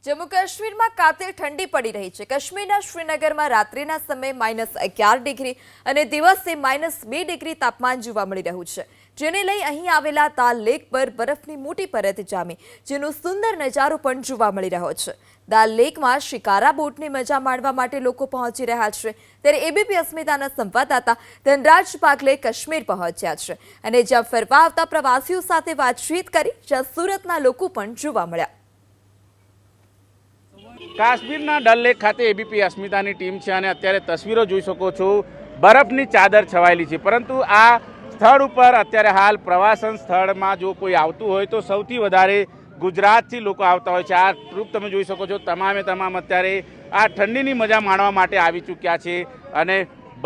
જમ્મુ કાશ્મીરમાં કાતિલ ઠંડી પડી રહી છે। કાશ્મીરના શ્રીનગરમાં રાત્રિના સમયે -11 ડિગ્રી અને દિવસે -2 ડિગ્રી તાપમાન જોવા મળી રહ્યું છે, જેને લઈ અહીં આવેલા દાલ લેક પર બરફની મોટી પરત જામી, જેનો સુંદર નજારો પણ જોવા મળી રહ્યો છે। દાલ લેકમાં શિકારા બોટની મજા માણવા માટે લોકો પહોંચી રહ્યા છે, ત્યારે એબીપી અસ્મિતાના સંવાદદાતા ધનરાજ પાગલે કાશ્મીર પહોંચ્યા છે અને જ્યાં ફરવા આવતા પ્રવાસીઓ સાથે વાતચીત કરી, જ્યાં સુરતના લોકો પણ જોવા મળ્યા। કાશ્મીરના ડલ લેક ખાતે એબીપી અસ્મિતાની ટીમ છે અને અત્યારે તસવીરો જોઈ શકો છો, બરફની ચાદર છવાયેલી છે। પરંતુ આ સ્થળ ઉપર અત્યારે હાલ પ્રવાસન સ્થળમાં જો કોઈ આવતું હોય તો સૌથી વધારે ગુજરાતથી લોકો આવતા હોય છે। આ ટ્રુપ તમે જોઈ શકો છો, તમામે તમામ અત્યારે આ ઠંડીની મજા માણવા માટે આવી ચૂક્યા છે અને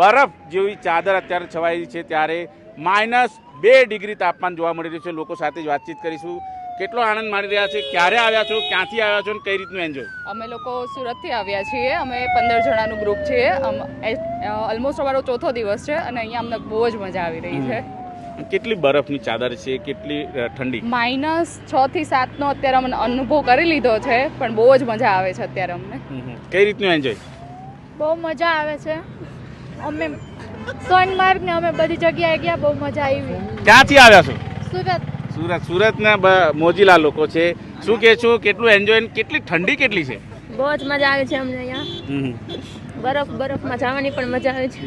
બરફ જેવી ચાદર અત્યારે છવાયેલી છે, ત્યારે -2 ડિગ્રી તાપમાન જોવા મળી રહ્યું છે। લોકો સાથે જ વાતચીત કરીશું। કેટલો આનંદ માણી રહ્યા છે, ક્યારે આવ્યા છો, ક્યાંથી આવ્યા છો અને કઈ રીતનું એન્જોય? અમે લોકો સુરતથી આવ્યા છીએ। અમે 15 જણાનું ગ્રુપ છીએ। ઓલમોસ્ટ અમારો ચોથો દિવસ છે અને અહીંયા અમને બહુ જ મજા આવી રહી છે। કેટલી બરફની ચાદર છે, કેટલી ઠંડી? -6 થી 7 નો અત્યારે અમને અનુભવ કરી લીધો છે, પણ બહુ જ મજા આવે છે અત્યારે અમને। કઈ રીતનું એન્જોય? બહુ મજા આવે છે। અમે સોનમાર્ગ ને અમે બધી જગ્યાએ ગયા, બહુ મજા આવી। ક્યાંથી આવ્યા છો? સુરત। સુરતના મોજીલા લોકો છે, શું કહે છો, કેટલું એન્જોય, કેટલી ઠંડી કેટલી છે? બહુ જ મજા આવે છે અમને અહીંયા। બરફમાં જવાની પણ મજા આવે છે।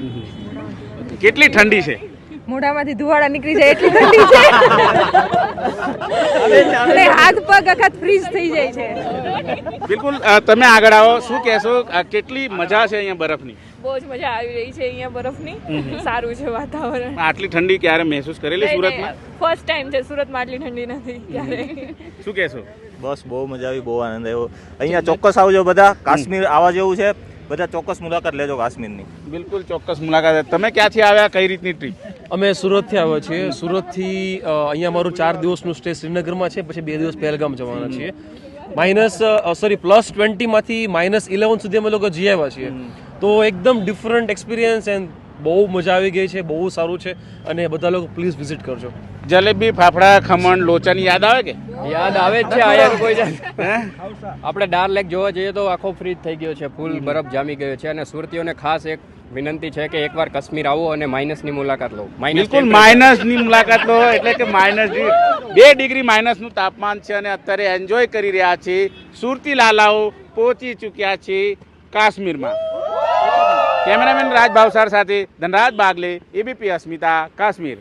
કેટલી ઠંડી છે? મોઢામાંથી ધુવાડા નીકળી જાય એટલી ઠંડી છે અને હાથ પગ આખા ફ્રીઝ થઈ જાય છે। બિલકુલ, તમે આગળ આવો, શું કહેશો, કેટલી મજા છે અહીંયા બરફની? બહુ જ મજા આવી રહી છે અહીંયા બરફની। સારું છે વાતાવરણ। આટલી ઠંડી ક્યારે મહેસૂસ કરેલી સુરતમાં? ફર્સ્ટ ટાઈમ છે સુરતમાં આટલી ઠંડી નથી ક્યારે। શું કહેશો? બસ બહુ મજા આવી, બહુ આનંદ આવ્યો। અહીંયા ચોક્કસ આવજો બધા, કાશ્મીર આવવા જેવું છે, બધા ચોક્કસ મુલાકાત લેજો કાશ્મીરની। બિલકુલ ચોક્કસ મુલાકાત। તમે ક્યાંથી આવ્યા, કઈ રીતની ટ્રીપ? અમે સુરતથી આવ્યા છીએ। સુરતથી અહીંયા અમારું 4 દિવસનું સ્ટે શ્રીનગરમાં છે, પછી 2 દિવસ પહેલગામ જવાના છીએ। +20 માંથી -11 સુધી અમે લોકો જઈ આવ્યા છીએ, તો એકદમ ડિફરન્ટ એક્સપિરિયન્સ એન્ડ બહુ મજા આવી ગઈ છે, બહુ સારું છે અને બધા લોકો પ્લીઝ વિઝિટ કરજો। જલેબી, ફાફડા, ખમણ, લોચાની યાદ આવે કે? યાદ આવે જ છે। આયા કોઈ આપણે ડાલ લેક જોવા જઈએ તો આખો ફ્રીજ થઈ ગયો છે, ફૂલ બરફ જામી ગયો છે અને સુરતીઓને ખાસ એક વિનંતી છે કે એકવાર કાશ્મીર આવો અને માઇનસની મુલાકાત લો। બિલકુલ માઇનસની મુલાકાત લો, એટલે કે -2 ડિગ્રી માઇનસનું તાપમાન છે અને અત્યારે એન્જોય કરી રહ્યા છે સુરતી લાલાઓ પહોંચી ચૂક્યા છે કાશ્મીરમાં। કેમેરામેન રાજ ભાવસાર સાથે ધનરાજ બાગલે, એબીપી અસ્મિતા, કાશ્મીર।